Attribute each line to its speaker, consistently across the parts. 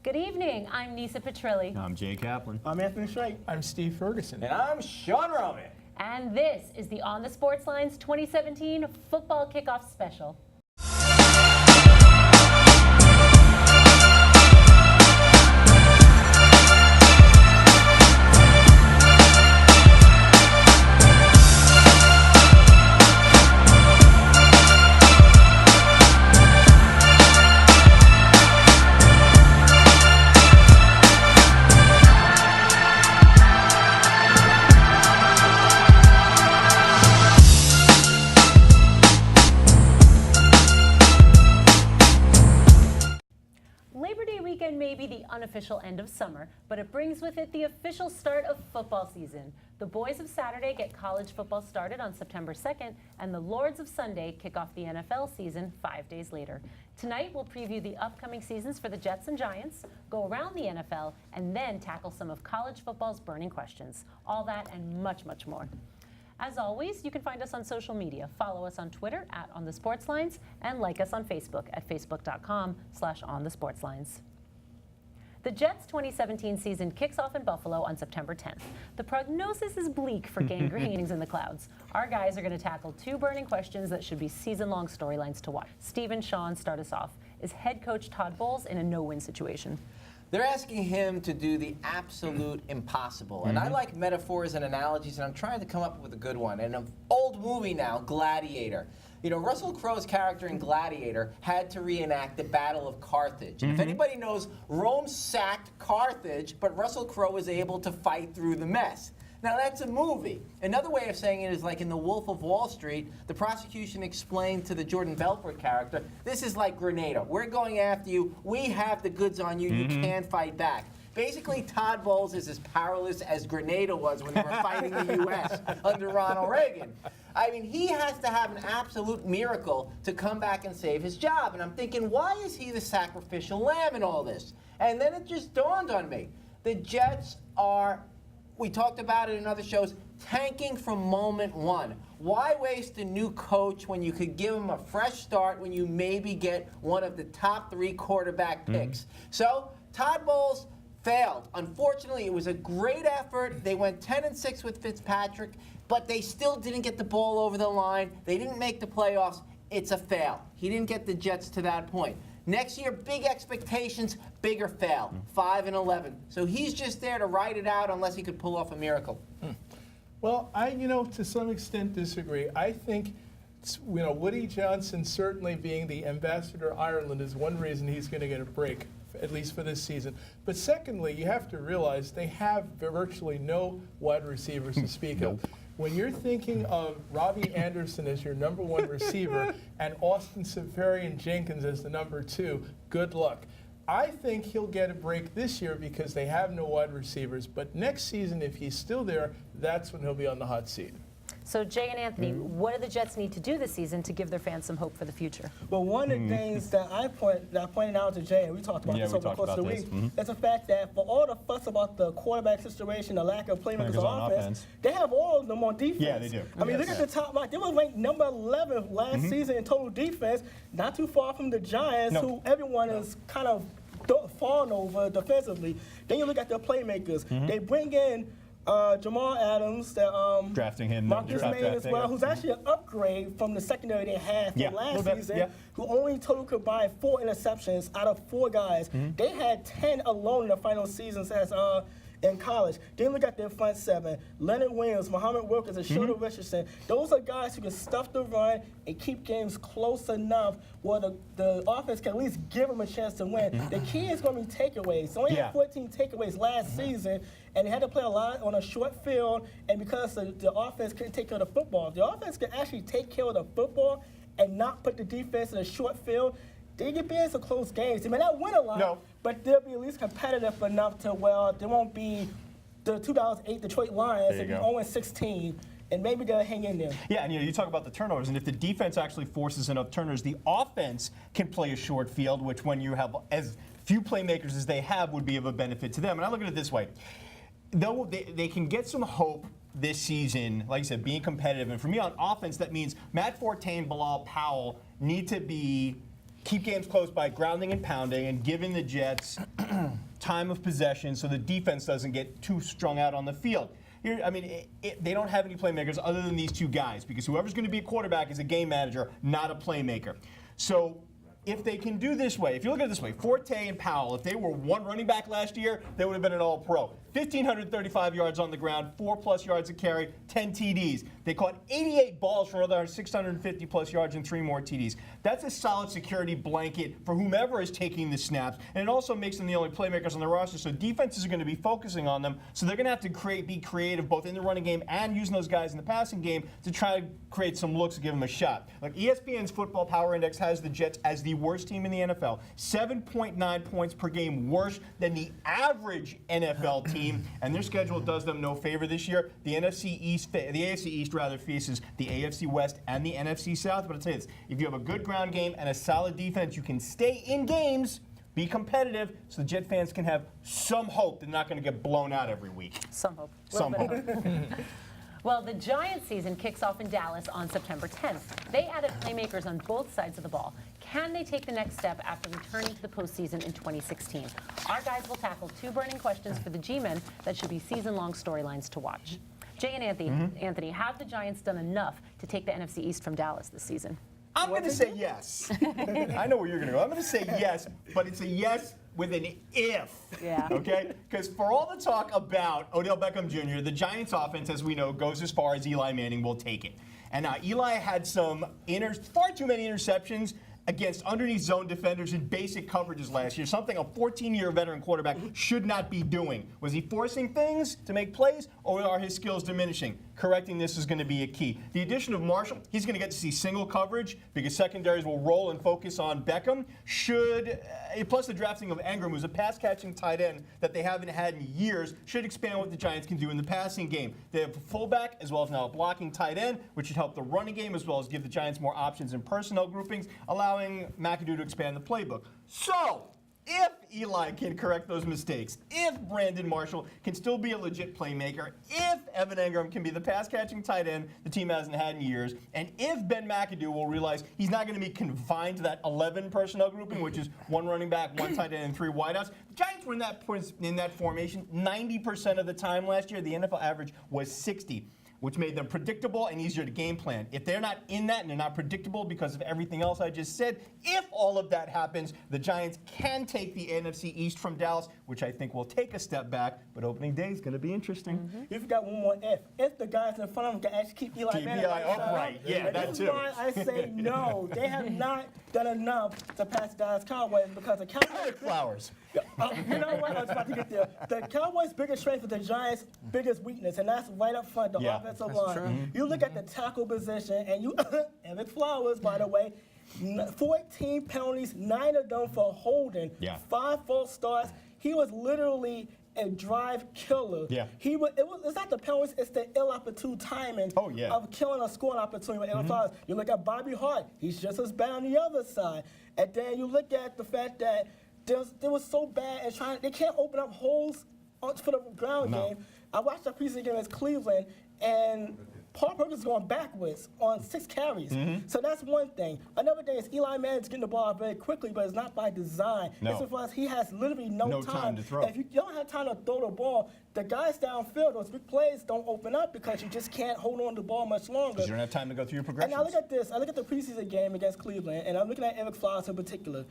Speaker 1: Good evening. I'm Nisa Petrilli.
Speaker 2: I'm Jay Kaplan.
Speaker 3: I'm Anthony Strait.
Speaker 4: I'm Steve Ferguson.
Speaker 3: And I'm Sean Roman.
Speaker 1: And this is the On the Sports Lines 2017 Football Kickoff Special. May be the unofficial end of summer, but it brings with it the official start of football season. The Boys of Saturday get college football started on September 2nd, and the Lords of Sunday kick off the NFL season 5 days later. Tonight, we'll preview the upcoming seasons for the Jets and Giants, go around the NFL, and then tackle some of college football's burning questions. All that and much, much more. As always, you can find us on social media. Follow us on Twitter @OnTheSportsLines and like us on Facebook at facebook.com/OnTheSportsLines. The Jets' 2017 season kicks off in Buffalo on September 10th. The prognosis is bleak for gangrene in the clouds. Our guys are going to tackle two burning questions that should be season-long storylines to watch. Steve and Sean start us off. Is head coach Todd Bowles in a no-win situation?
Speaker 3: They're asking him to do the absolute impossible. And I like metaphors and analogies, and I'm trying to come up with a good one. And an old movie now, Gladiator. You know, Russell Crowe's character in Gladiator had to reenact the Battle of Carthage. And if anybody knows, Rome sacked Carthage, but Russell Crowe was able to fight through the mess. Now, that's a movie. Another way of saying it is like in The Wolf of Wall Street, the prosecution explained to the Jordan Belfort character, this is like Grenada. We're going after you. We have the goods on you. You can't fight back. Basically, Todd Bowles is as powerless as Grenada was when they were fighting the U.S. under Ronald Reagan. I mean, he has to have an absolute miracle to come back and save his job. And I'm thinking, why is he the sacrificial lamb in all this? And then it just dawned on me. The Jets are, we talked about it in other shows, tanking from moment one. Why waste a new coach when you could give him a fresh start when you maybe get one of the top 3 quarterback picks? So, Todd Bowles failed. Unfortunately, it was a great effort. They went 10-6 with Fitzpatrick, but they still didn't get the ball over the line. They didn't make the playoffs. It's a fail. He didn't get the Jets to that point. Next year, big expectations, bigger fail. 5-11. So he's just there to ride it out unless he could pull off a miracle.
Speaker 4: Well, I, to some extent disagree. I think, Woody Johnson certainly being the ambassador to Ireland is one reason he's going to get a break, at least for this season. But secondly, you have to realize they have virtually no wide receivers to speak of. When you're thinking of Robbie Anderson as your #1 receiver and Austin Seferian-Jenkins as the #2, good luck. I think he'll get a break this year because they have no wide receivers. But next season, if he's still there, that's when he'll be on the hot seat.
Speaker 1: So, Jay and Anthony, what do the Jets need to do this season to give their fans some hope for the future?
Speaker 5: Well, one of the things that I pointed out to Jay, and we talked about this over the course of the week, is the fact that for all the fuss about the quarterback situation, the lack of playmakers on offense, they have all of them on defense.
Speaker 2: Yeah, they do.
Speaker 5: I mean, look at the top line. They were ranked number 11 last season in total defense, not too far from the Giants, who everyone is kind of falling over defensively. Then you look at their playmakers. They bring in Jamal Adams,
Speaker 2: drafting him,
Speaker 5: Marcus May as well, who's actually an upgrade from the secondary they had from last season, who only total combined 4 interceptions out of 4 guys. They had 10 alone in the final seasons as in college. Then look at their front 7. Leonard Williams, Muhammad Wilkins, and Shota Richardson. Those are guys who can stuff the run and keep games close enough where the offense can at least give them a chance to win. The key is going to be takeaways. They only had 14 takeaways last season, and they had to play a lot on a short field, and because the offense couldn't take care of the football. If the offense could actually take care of the football and not put the defense in a short field, they can be in some close games. They may not win a lot, but they'll be at least competitive enough to, they won't be the 2008 Detroit Lions and be 0-16, and maybe they'll hang in there.
Speaker 2: Yeah, and you talk about the turnovers, and if the defense actually forces enough turnovers, the offense can play a short field, which when you have as few playmakers as they have would be of a benefit to them. And I look at it this way. Though they can get some hope this season, like I said, being competitive. And for me on offense, that means Matt Forte and Bilal Powell need to be keep games close by grounding and pounding and giving the Jets time of possession so the defense doesn't get too strung out on the field. Here, I mean, they don't have any playmakers other than these two guys because whoever's going to be a quarterback is a game manager, not a playmaker. So if they can do this way, if you look at it this way, Forte and Powell, if they were one running back last year, they would have been an all-pro. 1,535 yards on the ground, 4+ yards a carry, 10 TDs. They caught 88 balls for another 650+ yards and 3 more TDs. That's a solid security blanket for whomever is taking the snaps, and it also makes them the only playmakers on the roster, so defenses are going to be focusing on them, so they're going to have to be creative both in the running game and using those guys in the passing game to try to create some looks and give them a shot. Like ESPN's Football Power Index has the Jets as the worst team in the NFL, 7.9 points per game worse than the average NFL team. And their schedule does them no favor this year. The AFC East rather faces the AFC West and the NFC South. But I'll tell you this: if you have a good ground game and a solid defense, you can stay in games, be competitive, so the Jet fans can have some hope they're not going to get blown out every week.
Speaker 1: Some hope.
Speaker 2: Some hope.
Speaker 1: Well, the Giants season kicks off in Dallas on September 10th. They added playmakers on both sides of the ball. Can they take the next step after returning to the postseason in 2016? Our guys will tackle 2 burning questions for the G-men that should be season-long storylines to watch. Jay and Anthony, have the Giants done enough to take the NFC East from Dallas this season?
Speaker 2: I'm going to say yes. I know where you're going to go. I'm going to say yes, but it's a yes with an if.
Speaker 1: Yeah.
Speaker 2: Okay? Because for all the talk about Odell Beckham Jr., the Giants offense, as we know, goes as far as Eli Manning will take it. And Eli had some far too many interceptions against underneath zone defenders in basic coverages last year, something a 14-year veteran quarterback should not be doing. Was he forcing things to make plays, or are his skills diminishing? Correcting this is going to be a key. The addition of Marshall, he's going to get to see single coverage because secondaries will roll and focus on Beckham. Plus the drafting of Engram, who's a pass-catching tight end that they haven't had in years, should expand what the Giants can do in the passing game. They have a fullback as well as now a blocking tight end, which should help the running game as well as give the Giants more options in personnel groupings, allowing McAdoo to expand the playbook. So, if Eli can correct those mistakes, if Brandon Marshall can still be a legit playmaker, if Evan Engram can be the pass-catching tight end the team hasn't had in years, and if Ben McAdoo will realize he's not going to be confined to that 11 personnel grouping, which is 1 running back, 1 tight end, and 3 wideouts. The Giants were in that formation 90% of the time last year. The NFL average was 60%. Which made them predictable and easier to game plan. If they're not in that and they're not predictable because of everything else I just said, if all of that happens, the Giants can take the NFC East from Dallas, which I think will take a step back, but opening day is going to be interesting.
Speaker 5: Mm-hmm. You've got one more if. If the guys in front of them can actually keep Eli Manning
Speaker 2: upright. Yeah,
Speaker 5: and
Speaker 2: that
Speaker 5: this
Speaker 2: too.
Speaker 5: is why I say no. They have not done enough to pass Dallas Cowboys because the Cowboys...
Speaker 2: Flowers.
Speaker 5: You know what? I was about to get there. The Cowboys' biggest strength is the Giants' biggest weakness, and that's right up front, the offensive line.
Speaker 3: True.
Speaker 5: You look at the tackle position, and you, Eric Flowers, by the way, 14 penalties, 9 of them for holding, 5 false starts. He was literally a drive killer.
Speaker 2: Yeah.
Speaker 5: It's not the penalties, it's the inopportune timing of killing a scoring opportunity with Eric Flowers. You look at Bobby Hart, he's just as bad on the other side. And then you look at the fact that they was so bad at they can't open up holes for the ground game. I watched that preseason game against Cleveland, and Paul Perkins is going backwards on 6 carries. So that's one thing. Another thing is Eli Manning's getting the ball out very quickly, but it's not by design.
Speaker 2: No.
Speaker 5: It's because he has literally no
Speaker 2: time to throw.
Speaker 5: And if you don't have time to throw the ball, the guys downfield, those big plays don't open up because you just can't hold on to the ball much longer.
Speaker 2: Because you don't have time to go through your progressions.
Speaker 5: And I look at this. I look at the preseason game against Cleveland, and I'm looking at Eric Flowers in particular.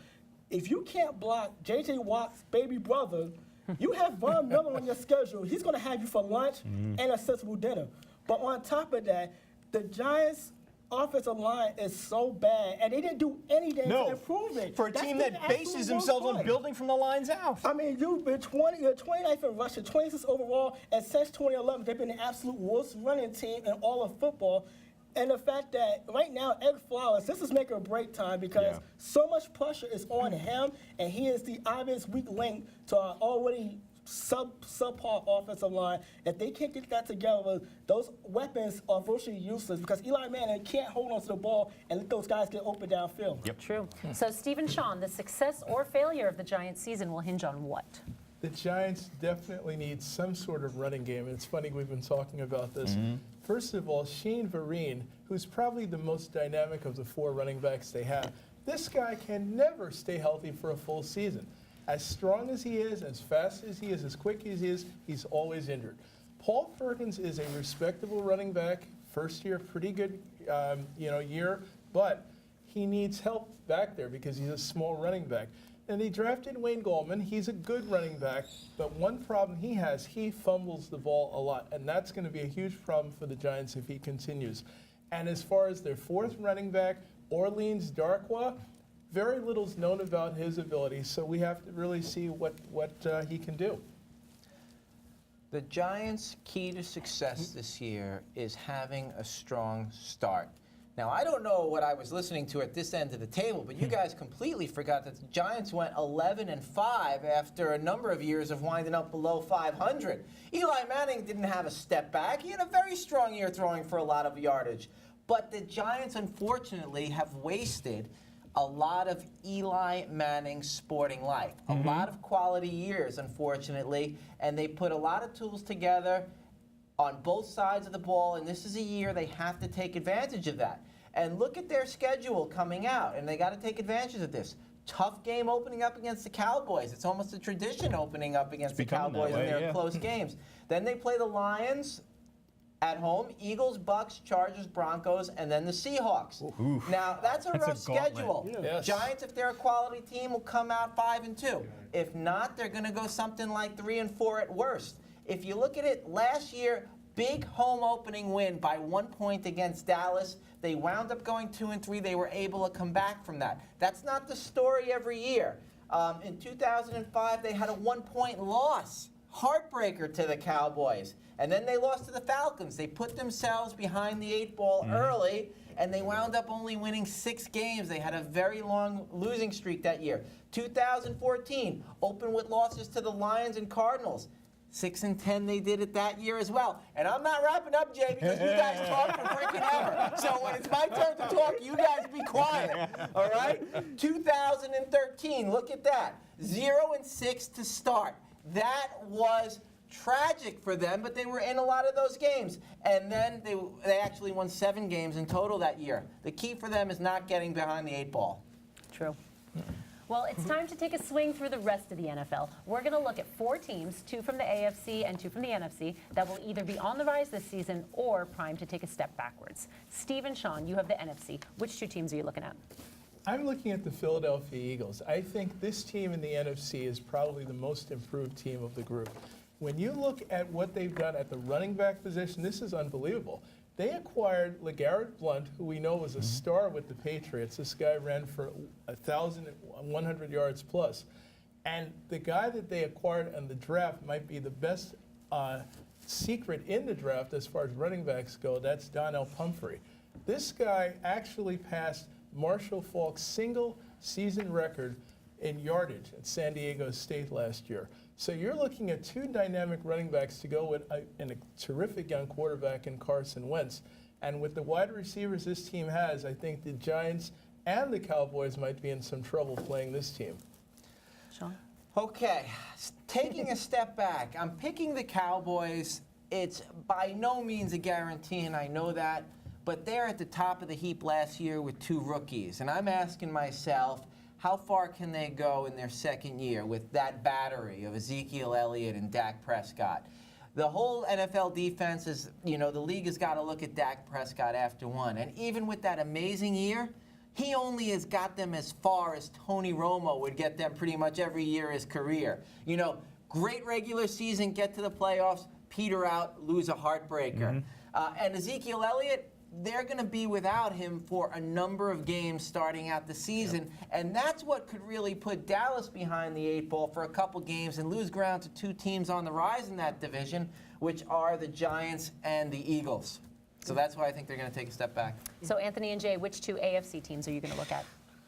Speaker 5: If you can't block J.J. Watt's baby brother, you have Von Miller on your schedule. He's going to have you for lunch and a sensible dinner. But on top of that, the Giants' offensive line is so bad, and they didn't do anything to improve it.
Speaker 2: For a team that bases themselves on building from the lines out.
Speaker 5: I mean, you're 29th in rushing, 26th overall, and since 2011, they've been the absolute worst running team in all of football. And the fact that right now, Eric Flowers, this is make or break time because so much pressure is on him, and he is the obvious weak link to our already subpar offensive line. If they can't get that together, those weapons are virtually useless because Eli Manning can't hold on to the ball and let those guys get open downfield.
Speaker 2: Yep.
Speaker 1: True. So, Stephen Sean, the success or failure of the Giants season will hinge on what?
Speaker 4: The Giants definitely need some sort of running game. And it's funny, we've been talking about this. First of all, Shane Vereen, who's probably the most dynamic of the 4 running backs they have, This guy can never stay healthy for a full season. As strong as he is, as fast as he is, as quick as he is, he's always injured. Paul Perkins is a respectable running back. First year, pretty good year, but he needs help back there because he's a small running back. And they drafted Wayne Gallman. He's a good running back, but one problem he has, he fumbles the ball a lot, and that's going to be a huge problem for the Giants if he continues. And as far as their fourth running back, Orleans Darkwa, very little's known about his ability, so we have to really see what he can do.
Speaker 3: The Giants' key to success this year is having a strong start. Now, I don't know what I was listening to at this end of the table, but you guys completely forgot that the Giants went 11-5 after a number of years of winding up below 500. Eli Manning didn't have a step back. He had a very strong year throwing for a lot of yardage. But the Giants, unfortunately, have wasted a lot of Eli Manning's sporting life. A lot of quality years, unfortunately, and they put a lot of tools together on both sides of the ball, and this is a year they have to take advantage of that. And look at their schedule coming out, and they got to take advantage of this. Tough game opening up against the Cowboys. It's almost a tradition opening up against the Cowboys in their close games. Then they play the Lions at home, Eagles, Bucks, Chargers, Broncos, and then the Seahawks.
Speaker 2: Oof.
Speaker 3: Now, that's a rough schedule.
Speaker 4: Yes.
Speaker 3: Giants, if they're a quality team, will come out 5-2. If not, they're going to go something like 3-4 at worst. If you look at it, last year, big home opening win by 1 point against Dallas. They wound up going 2-3. They were able to come back from that. That's not the story every year. In 2005, they had a 1-point loss. Heartbreaker to the Cowboys. And then they lost to the Falcons. They put themselves behind the 8 ball early, and they wound up only winning 6 games. They had a very long losing streak that year. 2014, opened with losses to the Lions and Cardinals. 6-10 they did it that year as well. And I'm not wrapping up, Jay, because you guys talk for freaking ever. So when it's my turn to talk, you guys be quiet. All right? 2013, look at that. 0-6 to start. That was tragic for them, but they were in a lot of those games. And then they actually won 7 games in total that year. The key for them is not getting behind the 8 ball.
Speaker 1: True. Well, it's time to take a swing through the rest of the NFL. We're going to look at 4 teams, 2 from the AFC and 2 from the NFC, that will either be on the rise this season or primed to take a step backwards. Steve and Sean, you have the NFC. Which 2 teams are you looking at?
Speaker 4: I'm looking at the Philadelphia Eagles. I think this team in the NFC is probably the most improved team of the group. When you look at what they've done at the running back position, this is unbelievable. They acquired LeGarrette Blount, who we know was a star with the Patriots. This guy ran for 1,100 yards plus. And the guy that they acquired in the draft might be the best secret in the draft as far as running backs go. That's Donnell Pumphrey. This guy actually passed Marshall Faulk's single season record in yardage at San Diego State last year. So you're looking at 2 dynamic running backs to go with and a terrific young quarterback in Carson Wentz. And with the wide receivers this team has, I think the Giants and the Cowboys might be in some trouble playing this team.
Speaker 1: Sean?
Speaker 3: Okay, taking a step back, I'm picking the Cowboys. It's by no means a guarantee, and I know that, but they're at the top of the heap last year with 2 rookies. And I'm asking myself, how far can they go in their second year with that battery of Ezekiel Elliott and Dak Prescott? The whole NFL defense is, the league has got to look at Dak Prescott after 1. And even with that amazing year, he only has got them as far as Tony Romo would get them pretty much every year of his career. Great regular season, get to the playoffs, peter out, lose a heartbreaker. And Ezekiel Elliott, they're going to be without him for a number of games starting out the season, and that's what could really put Dallas behind the 8 ball for a couple games and lose ground to 2 teams on the rise in that division, which are the Giants and the Eagles. So that's why I think they're going to take a step back.
Speaker 1: So Anthony and Jay, which 2 AFC teams are you going to look at?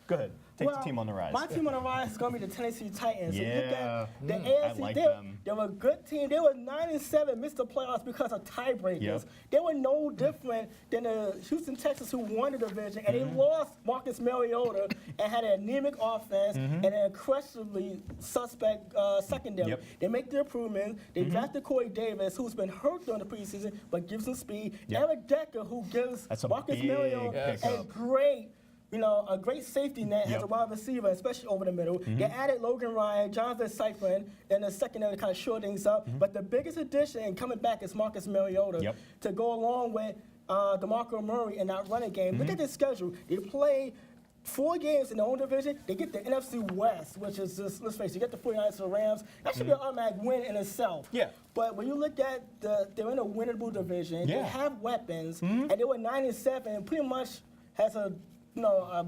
Speaker 2: Go ahead. Take the team on the rise.
Speaker 5: My team on the rise is going to be the Tennessee Titans.
Speaker 2: Yeah.
Speaker 5: So you look at the
Speaker 2: I
Speaker 5: AFC,
Speaker 2: like
Speaker 5: they
Speaker 2: them.
Speaker 5: were a good team. They were 9-7, missed the playoffs because of tiebreakers.
Speaker 2: Yep.
Speaker 5: They were no different than the Houston Texans, who won the division, and they lost Marcus Mariota and had an anemic offense and an aggressively suspect secondary.
Speaker 2: Yep.
Speaker 5: They make the improvements. They drafted Corey Davis, who's been hurt during the preseason, but gives some speed.
Speaker 2: Yep.
Speaker 5: Eric Decker, who gives
Speaker 2: That's a
Speaker 5: Marcus
Speaker 2: big
Speaker 5: Mariota
Speaker 2: pickup.
Speaker 5: a great a great safety net, has a wide receiver, especially over the middle. They added Logan Ryan, Jonathan Cypher in the secondary to kind of shore things up. But the biggest addition coming back is Marcus Mariota to go along with DeMarco Murray in that running game. Look at their schedule. They play 4 games in their own division. They get the NFC West, which is just, let's face it, you get the 49ers and the Rams. That should be an automatic win in itself.
Speaker 2: Yeah.
Speaker 5: But when you look at they're in a winnable division. They have weapons, and they were 9-7, pretty much has a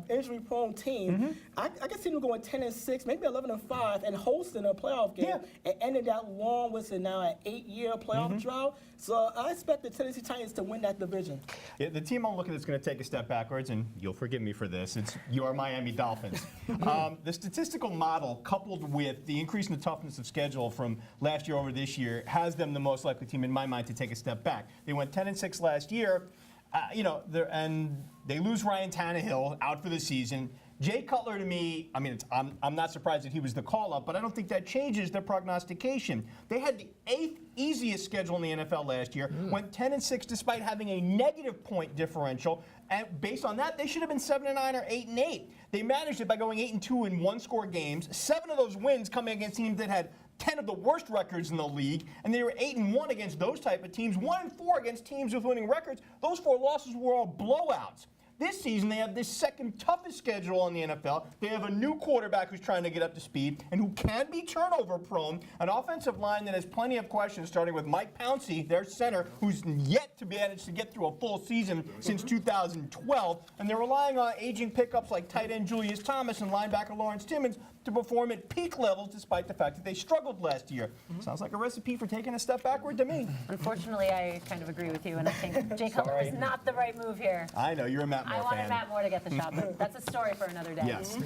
Speaker 5: injury-prone team. I can see them going 10-6, maybe 11-5, and hosting a playoff game and ending that long, what's it now, an 8-year playoff drought. So I expect the Tennessee Titans to win that division.
Speaker 2: Yeah, the team I'm looking at is going to take a step backwards, and you'll forgive me for this. It's your Miami Dolphins. The statistical model, coupled with the increase in the toughness of schedule from last year over this year, has them the most likely team in my mind to take a step back. They went 10-6 last year. And they lose Ryan Tannehill out for the season. Jay Cutler, to me, I mean, I'm not surprised that he was the call-up, but I don't think that changes their prognostication. They had the 8th easiest schedule in the NFL last year, went 10-6 despite having a negative point differential, and based on that, they should have been 7-9 or 8-8. They managed it by going 8-2 in one-score games. 7 of those wins coming against teams that had 10 of the worst records in the league, and they were 8-1 against those type of teams, 1-4 against teams with winning records. Those 4 losses were all blowouts. This season, they have the second toughest schedule in the NFL. They have a new quarterback who's trying to get up to speed and who can be turnover prone, an offensive line that has plenty of questions, starting with Mike Pouncey, their center, who's yet to manage to get through a full season since 2012, and they're relying on aging pickups like tight end Julius Thomas and linebacker Lawrence Timmons to perform at peak levels despite the fact that they struggled last year. Sounds like a recipe for taking a step backward to me.
Speaker 1: Unfortunately, I kind of agree with you, and I think Jay Cutler is not the right move here.
Speaker 2: I know, you're a Matt Moore
Speaker 1: I wanted
Speaker 2: fan.
Speaker 1: Matt Moore to get the shot, but that's a story for another day.
Speaker 2: Yes.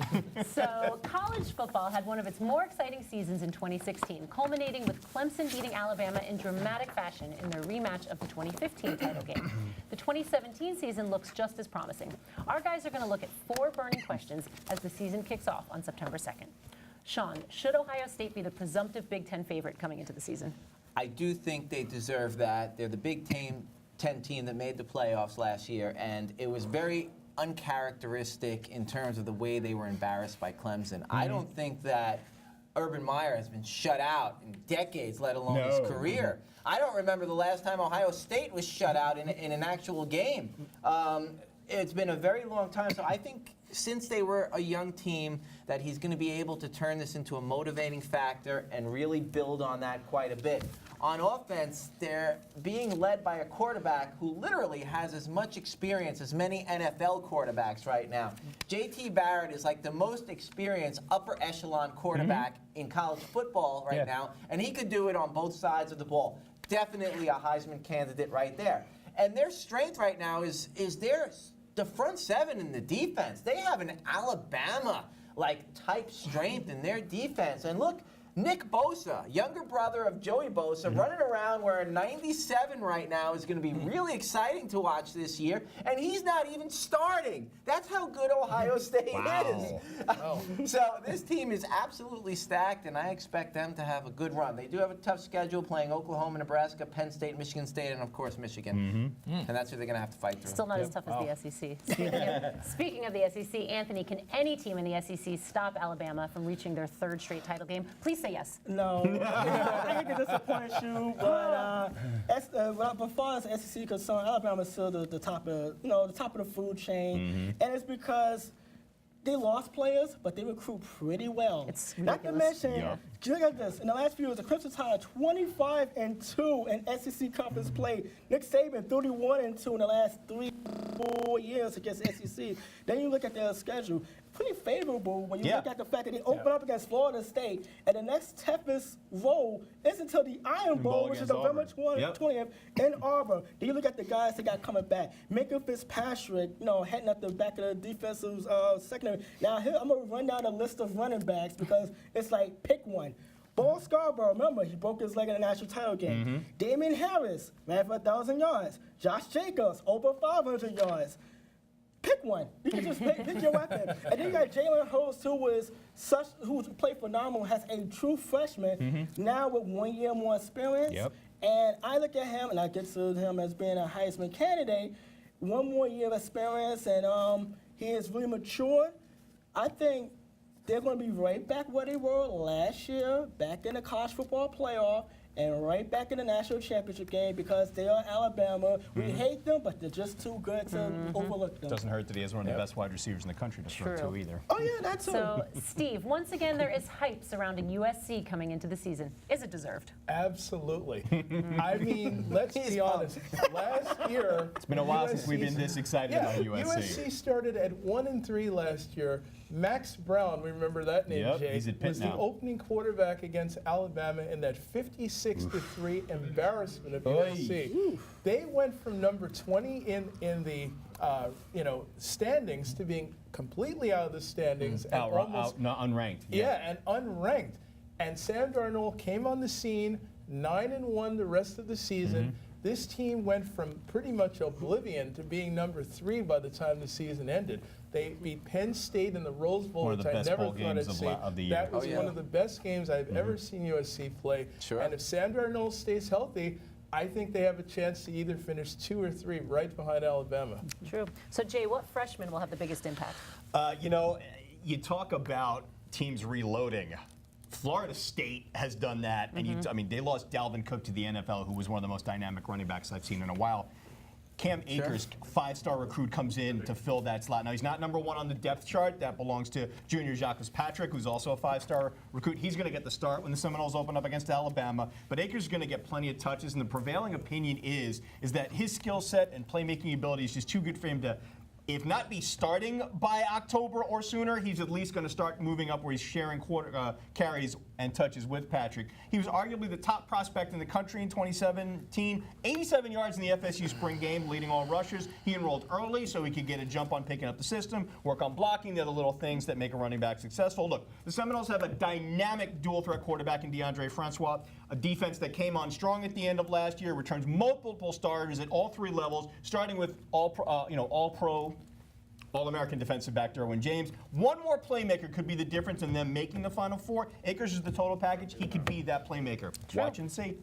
Speaker 1: So college football had one of its more exciting seasons in 2016, culminating with Clemson beating Alabama in dramatic fashion in their rematch of the 2015 title game. The 2017 season looks just as promising. Our guys are going to look at 4 burning questions as the season kicks off on September 2nd. Sean, should Ohio State be the presumptive Big Ten favorite coming into the season?
Speaker 3: I do think they deserve that. They're the Big Ten team that made the playoffs last year, and it was very uncharacteristic in terms of the way they were embarrassed by Clemson. I don't think that Urban Meyer has been shut out in decades, let alone his career. I don't remember the last time Ohio State was shut out in an actual game. It's been a very long time, so I think since they were a young team that he's going to be able to turn this into a motivating factor and really build on that quite a bit. On offense, they're being led by a quarterback who literally has as much experience as many NFL quarterbacks right now. J.T. Barrett is like the most experienced upper echelon quarterback in college football right now, and he could do it on both sides of the ball. Definitely a Heisman candidate right there. And their strength right now is the front 7 in the defense. They have an Alabama-like type strength in their defense. And look, Nick Bosa, younger brother of Joey Bosa, running around wearing 97 right now is going to be really exciting to watch this year. And he's not even starting. That's how good Ohio State is. So this team is absolutely stacked, and I expect them to have a good run. They do have a tough schedule, playing Oklahoma, Nebraska, Penn State, Michigan State, and of course Michigan. And that's who they're going to have to fight through.
Speaker 1: Still not as tough as the SEC. Speaking of the SEC, Anthony, can any team in the SEC stop Alabama from reaching their 3rd straight title game? Please say yes.
Speaker 5: No. I hate to disappoint you, but as far as the SEC is concerned, Alabama is still the top of the top of the food chain, and it's because they lost players, but they recruit pretty well.
Speaker 1: It's
Speaker 5: ridiculous. Not to mention, look at this. In the last few years, the Crimson Tide 25-2 in SEC conference play. Nick Saban 31-2 in the last 3-4 years against SEC. Then you look at their schedule. Pretty favorable when you look at the fact that they open up against Florida State, and the next toughest role is until the Iron Bowl, which is November 20th in Auburn. Then you look at the guys they got coming back. Minka Fitzpatrick, heading up the back of the defensive secondary. Now here I'm gonna run down a list of running backs because it's like pick one. Bo Scarborough, remember, he broke his leg in the national title game. Damian Harris ran for 1,000 yards. Josh Jacobs over 500 yards. Pick one. You can just pick your weapon. And then you got Jalen Hurts, who played phenomenal, has a true freshman, now with 1 year more experience. And I look at him, and I get to him as being a Heisman candidate, 1 more year of experience, and He is really matured. I think they're going to be right back where they were last year, back in the college football playoff, and right back in the national championship game because they are Alabama. We hate them, but they're just too good to overlook them.
Speaker 2: Doesn't hurt that he has one of the best wide receivers in the country to throw
Speaker 1: True.
Speaker 2: to either.
Speaker 5: Oh, yeah, that's
Speaker 1: So, Steve, once again, there is hype surrounding USC coming into the season. Is it deserved?
Speaker 4: Absolutely. I mean, let's be honest. Last year,
Speaker 2: It's been a while since we've been this excited about USC.
Speaker 4: USC started at 1-3 last year. Max Brown, we remember that name,
Speaker 2: Yep,
Speaker 4: Jake,
Speaker 2: he's at Pitt
Speaker 4: was
Speaker 2: now.
Speaker 4: the opening quarterback against Alabama in that 56-3 embarrassment of USC. They went from number 20 in the standings to being completely out of the standings and almost
Speaker 2: Unranked.
Speaker 4: and unranked. And Sam Darnold came on the scene, 9-1 the rest of the season. This team went from pretty much oblivion to being number 3 by the time the season ended. They beat Penn State in the Rose Bowl,
Speaker 2: One of
Speaker 4: which
Speaker 2: the
Speaker 4: I
Speaker 2: best
Speaker 4: never
Speaker 2: bowl
Speaker 4: thought
Speaker 2: games
Speaker 4: I'd see.
Speaker 2: of the year.
Speaker 4: That was one of the best games I've ever seen USC play.
Speaker 3: Sure.
Speaker 4: And if Sam Darnold stays healthy, I think they have a chance to either finish 2 or 3 right behind Alabama.
Speaker 1: True. So, Jay, what freshman will have the biggest impact?
Speaker 2: You talk about teams reloading. Florida State has done that, and they lost Dalvin Cook to the NFL, who was one of the most dynamic running backs I've seen in a while. Cam Akers, 5-star recruit, comes in to fill that slot. Now, he's not number 1 on the depth chart. That belongs to junior Jacques Patrick, who's also a 5-star recruit. He's going to get the start when the Seminoles open up against Alabama. But Akers is going to get plenty of touches, and the prevailing opinion is that his skill set and playmaking ability is just too good for him to, if not be starting by October or sooner, he's at least going to start moving up where he's sharing carries and touches with Patrick. He was arguably the top prospect in the country in 2017. 87 yards in the FSU spring game, leading all rushers. He enrolled early so he could get a jump on picking up the system, work on blocking, the other little things that make a running back successful. Look, the Seminoles have a dynamic dual-threat quarterback in DeAndre Francois, a defense that came on strong at the end of last year, returns multiple starters at all 3 levels, starting with all-pro, All-American defensive back Derwin James. One more playmaker could be the difference in them making the Final Four. Akers is the total package. He could be that playmaker. Watch and see.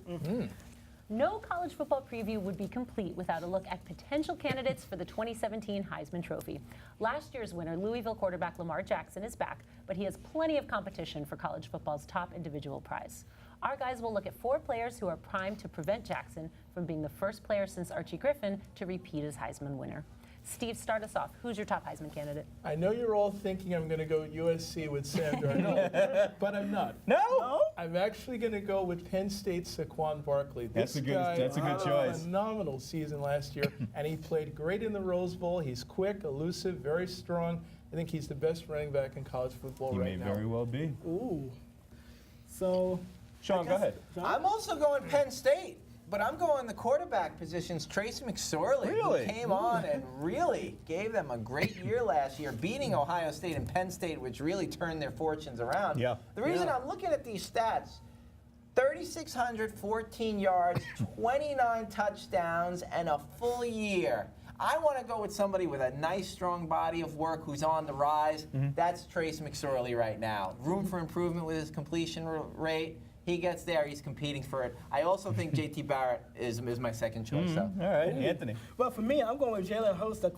Speaker 1: No college football preview would be complete without a look at potential candidates for the 2017 Heisman Trophy. Last year's winner, Louisville quarterback Lamar Jackson, is back, but he has plenty of competition for college football's top individual prize. Our guys will look at 4 players who are primed to prevent Jackson from being the first player since Archie Griffin to repeat as Heisman winner. Steve, start us off. Who's your top Heisman candidate?
Speaker 4: I know you're all thinking I'm going to go USC with Sam Darnold, but I'm not.
Speaker 2: No?
Speaker 4: I'm actually going to go with Penn State's Saquon Barkley.
Speaker 2: That's a good
Speaker 4: had
Speaker 2: choice.
Speaker 4: A phenomenal season last year, and he played great in the Rose Bowl. He's quick, elusive, very strong. I think he's the best running back in college football
Speaker 2: He
Speaker 4: right
Speaker 2: may
Speaker 4: now.
Speaker 2: very well be.
Speaker 5: Ooh. So,
Speaker 2: Sean, go ahead.
Speaker 3: I'm also going Penn State, but I'm going the quarterback positions. Trace McSorley,
Speaker 2: Really?
Speaker 3: who came on and really gave them a great year last year, beating Ohio State and Penn State, which really turned their fortunes around.
Speaker 2: Yeah.
Speaker 3: The reason I'm looking at these stats, 3,614 yards, 29 touchdowns, and a full year. I want to go with somebody with a nice, strong body of work who's on the rise. That's Trace McSorley right now. Room for improvement with his completion rate. He gets there, he's competing for it. I also think J.T. Barrett is my second choice. So.
Speaker 2: All right, Anthony.
Speaker 5: well, for me, I'm going with Jalen Hurts, the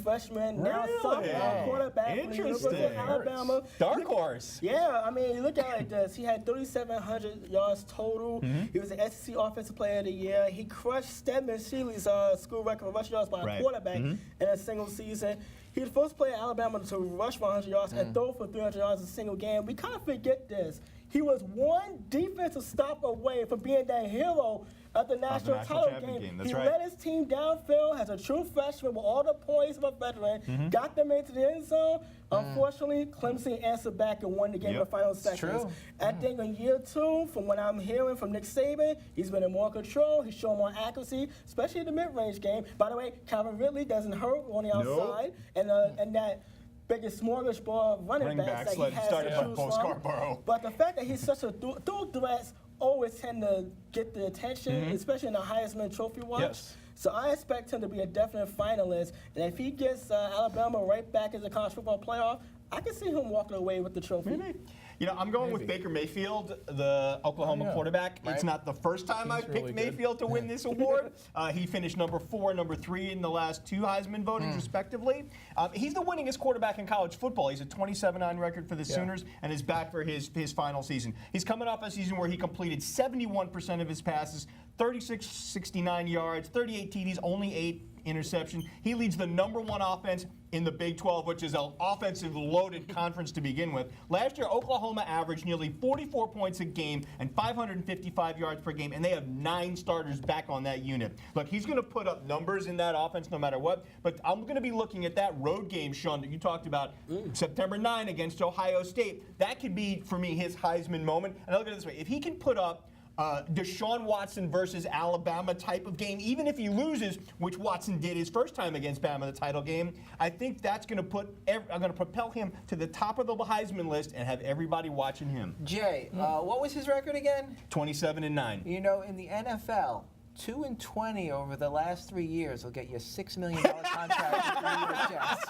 Speaker 5: freshman, now sophomore quarterback from the University of Alabama.
Speaker 2: Dark horse.
Speaker 5: Yeah, I mean, you look at it like this. He had 3,700 yards total. He was the SEC Offensive Player of the Year. He crushed Stedman Shealy's school record for rushing yards by a quarterback in a single season. He was the first player in Alabama to rush for 100 yards and throw for 300 yards in a single game. We kind of forget this. He was one defensive stop away from being that hero at the national title game.
Speaker 2: That's
Speaker 5: he
Speaker 2: right.
Speaker 5: led his team downfield as a true freshman with all the points of a veteran, got them into the end zone. Unfortunately, Clemson answered back and won the game in the final seconds.
Speaker 3: True.
Speaker 5: I think in year 2, from what I'm hearing from Nick Saban, he's been in more control. He's shown more accuracy, especially in the mid-range game. By the way, Calvin Ridley doesn't hurt on the outside, and that biggest smorgasbord of running backs that he has
Speaker 2: started
Speaker 5: to
Speaker 2: by
Speaker 5: choose
Speaker 2: Bo
Speaker 5: from.
Speaker 2: Scarborough.
Speaker 5: But the fact that he's such a dual threats always tend to get the attention, especially in the Heisman Trophy watch.
Speaker 2: Yes.
Speaker 5: So I expect him to be a definite finalist. And if he gets Alabama right back in the college football playoff, I can see him walking away with the trophy.
Speaker 2: Maybe. You know, I'm going with
Speaker 4: Maybe.
Speaker 2: Baker Mayfield, the Oklahoma quarterback.
Speaker 3: Right.
Speaker 2: It's not the first time I've picked
Speaker 4: really good.
Speaker 2: Mayfield to win this award. He finished number 4, number 3 in the last 2 Heisman votings, respectively. He's the winningest quarterback in college football. He's a 27-9 record for the Sooners and is back for his final season. He's coming off a season where he completed 71% of his passes, 69 yards, 38 TDs, only 8 interception. He leads the #1 offense in the Big 12, which is an offensive loaded conference to begin with. Last year, Oklahoma averaged nearly 44 points a game and 555 yards per game, and they have 9 starters back on that unit. Look, he's going to put up numbers in that offense no matter what, but I'm going to be looking at that road game, Sean, that you talked about, September 9 against Ohio State. That could be, for me, his Heisman moment. And I look at it this way. If he can put up Deshaun Watson versus Alabama type of game, even if he loses, which Watson did his first time against Bama, the title game, I think that's going to propel him to the top of the Heisman list and have everybody watching him.
Speaker 3: Jay, what was his record again?
Speaker 2: 27-9.
Speaker 3: You know, in the NFL, 2-20 over the last 3 years will get you a $6 million contract with the New York Jets.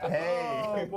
Speaker 2: Hey.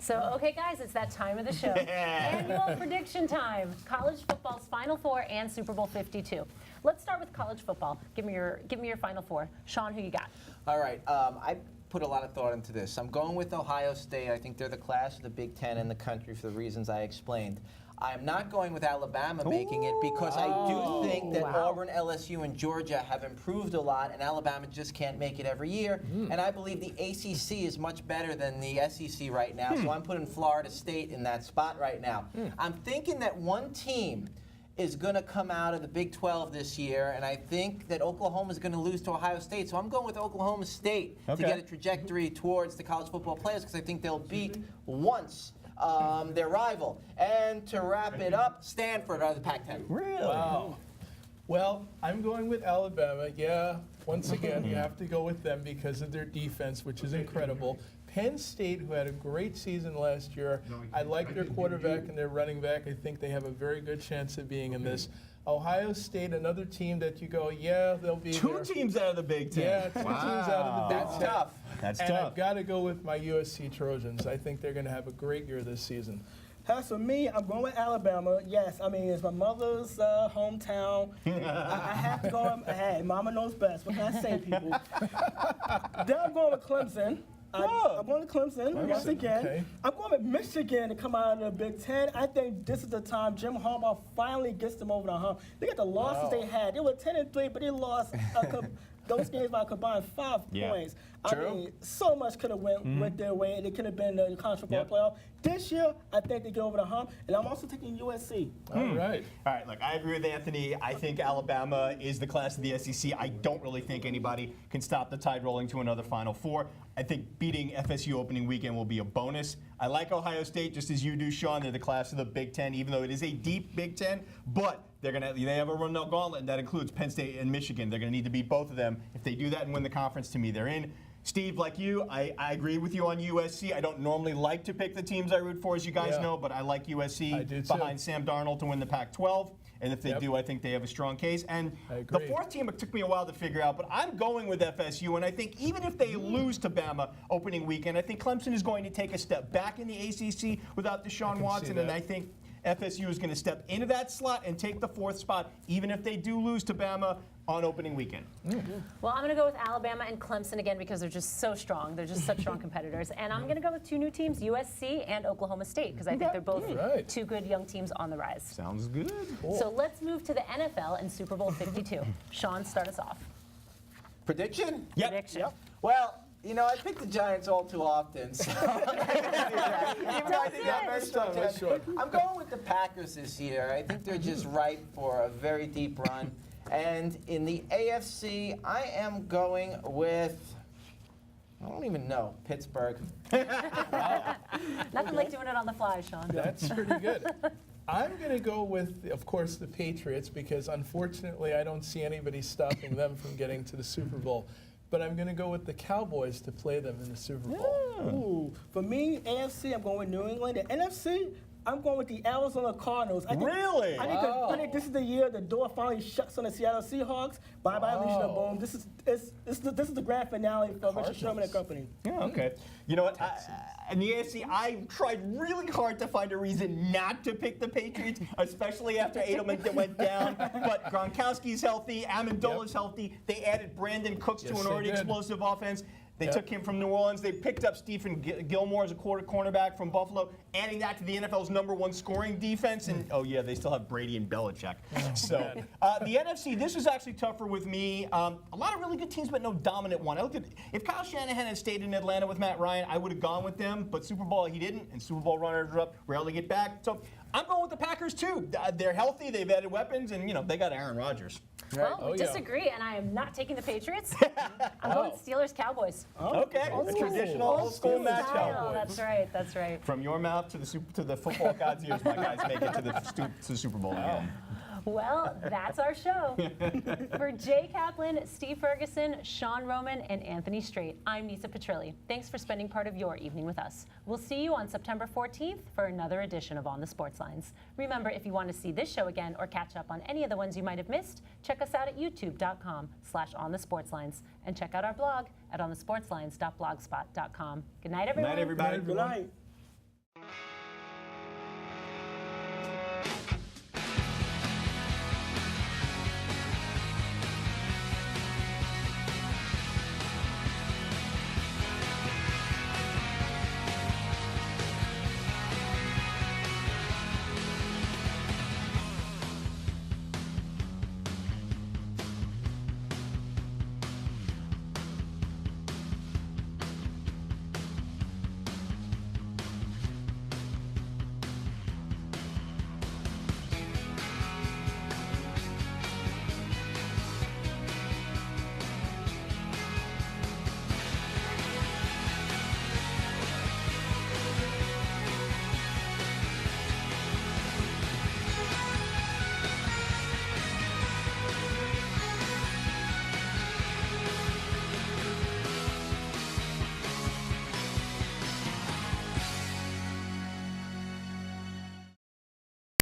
Speaker 1: So, okay, guys, it's that time of the show. Annual prediction time. College football's Final Four and Super Bowl 52. Let's start with college football. Give me your Final Four. Sean, who you got?
Speaker 3: All right, I put a lot of thought into this. I'm going with Ohio State. I think they're the class of the Big Ten in the country for the reasons I explained. I'm not going with Alabama making it because I do think that Auburn, LSU, and Georgia have improved a lot, and Alabama just can't make it every year. And I believe the ACC is much better than the SEC right now, so I'm putting Florida State in that spot right now. I'm thinking that one team is going to come out of the Big 12 this year, and I think that Oklahoma is going to lose to Ohio State. So I'm going with Oklahoma State to get a trajectory towards the college football players because I think they'll beat once their rival. And to wrap it up, Stanford out of the Pac-10.
Speaker 2: Really?
Speaker 4: Wow. Well, I'm going with Alabama. Yeah, once again, you have to go with them because of their defense, which is incredible. Penn State, who had a great season last year, I like their quarterback and their running back. I think they have a very good chance of being in this. Ohio State, another team that you go, yeah, they'll be
Speaker 2: Two
Speaker 4: there.
Speaker 2: teams out of the Big Ten.
Speaker 4: Yeah, 2 teams out of the Big
Speaker 3: That's
Speaker 4: Ten.
Speaker 3: tough.
Speaker 2: That's
Speaker 4: And
Speaker 2: tough.
Speaker 4: I've got to go with my USC Trojans. I think they're going to have a great year this season.
Speaker 5: As for me, I'm going with Alabama. Yes, I mean, it's my mother's hometown. I have to go. Hey, mama knows best. What can I say, people? Then I'm going with Clemson. I'm going to Clemson once again.
Speaker 4: Okay.
Speaker 5: I'm going with Michigan to come out of the Big Ten. I think this is the time Jim Harbaugh finally gets them over the hump. Look at the losses they had. They were 10-3, but they lost those games by a combined 5 points.
Speaker 3: True.
Speaker 5: I mean, so much could have went their way, and it could have been the college football playoff. This year, I think they get over the hump, and I'm also taking USC.
Speaker 4: All right.
Speaker 2: All right, look, I agree with Anthony. I think Alabama is the class of the SEC. I don't really think anybody can stop the tide rolling to another Final Four. I think beating FSU opening weekend will be a bonus. I like Ohio State just as you do, Sean. They're the class of the Big Ten, even though it is a deep Big Ten. But they have a run gauntlet, and that includes Penn State and Michigan. They're going to need to beat both of them. If they do that and win the conference, to me, they're in. Steve, like you, I agree with you on USC. I don't normally like to pick the teams I root for, as you guys know, but I like USC
Speaker 4: I do too.
Speaker 2: behind Sam Darnold to win the Pac-12. And if they do, I think they have a strong case. And the fourth team, it took me a while to figure out, but I'm going with FSU. And I think even if they lose to Bama opening weekend, I think Clemson is going to take a step back in the ACC without Deshaun Watson. And I think FSU is going to step into that slot and take the 4th spot, even if they do lose to Bama on opening weekend.
Speaker 1: Well, I'm going to go with Alabama and Clemson again because they're just so strong. They're just such strong competitors. And I'm going to go with 2 new teams, USC and Oklahoma State, because I think they're both 2 good young teams on the rise.
Speaker 2: Sounds good.
Speaker 4: Cool.
Speaker 1: So let's move to the NFL and Super Bowl 52. Sean, start us off.
Speaker 3: Prediction?
Speaker 1: Prediction.
Speaker 3: Well, you know, I pick the Giants all too often, so I'm not gonna do that. Even though I think they're very strong. I'm going with the Packers this year. I think they're just ripe for a very deep run. And in the AFC, I am going with, I don't even know, Pittsburgh.
Speaker 1: Nothing like doing it on the fly, Sean.
Speaker 4: That's pretty good. I'm going to go with, of course, the Patriots because, unfortunately, I don't see anybody stopping them from getting to the Super Bowl. But I'm going to go with the Cowboys to play them in the Super Bowl.
Speaker 5: Ooh, for me, AFC, I'm going with New England. The NFC, I'm going with the Arizona Cardinals. I think,
Speaker 2: Really?
Speaker 5: I think this is the year the door finally shuts on the Seattle Seahawks. Bye-bye, Legion of Boom. This is the grand finale for Richard Sherman and company.
Speaker 2: Yeah, okay. You know what? In the AFC, I tried really hard to find a reason not to pick the Patriots, especially after Edelman went down. But Gronkowski's healthy, Amendola's healthy. They added Brandon Cooks to an already explosive offense. They took him from New Orleans. They picked up Stephen Gilmore as a cornerback from Buffalo, adding that to the NFL's #1 scoring defense. And oh yeah, they still have Brady and Belichick. So the NFC, this was actually tougher with me. A lot of really good teams, but no dominant one. I looked at if Kyle Shanahan had stayed in Atlanta with Matt Ryan, I would have gone with them. But Super Bowl he didn't, and Super Bowl runners-up rarely get back. So I'm going with the Packers too. They're healthy. They've added weapons, and they got Aaron Rodgers.
Speaker 1: Well, we disagree, and I am not taking the Patriots. I'm going Steelers-Cowboys.
Speaker 2: Okay, a traditional old school matchup.
Speaker 1: That's right. That's right.
Speaker 2: From your mouth to the football god's ears, my guys make it to the Super Bowl again.
Speaker 1: Well, that's our show. For Jay Kaplan, Steve Ferguson, Sean Roman, and Anthony Strait, I'm Nisa Petrilli. Thanks for spending part of your evening with us. We'll see you on September 14th for another edition of On the Sports Lines. Remember, if you want to see this show again or catch up on any of the ones you might have missed, check us out at youtube.com/onthesportslines and check out our blog at onthesportslines.blogspot.com. Good night, everyone.
Speaker 2: Good night, everybody.
Speaker 5: Good night.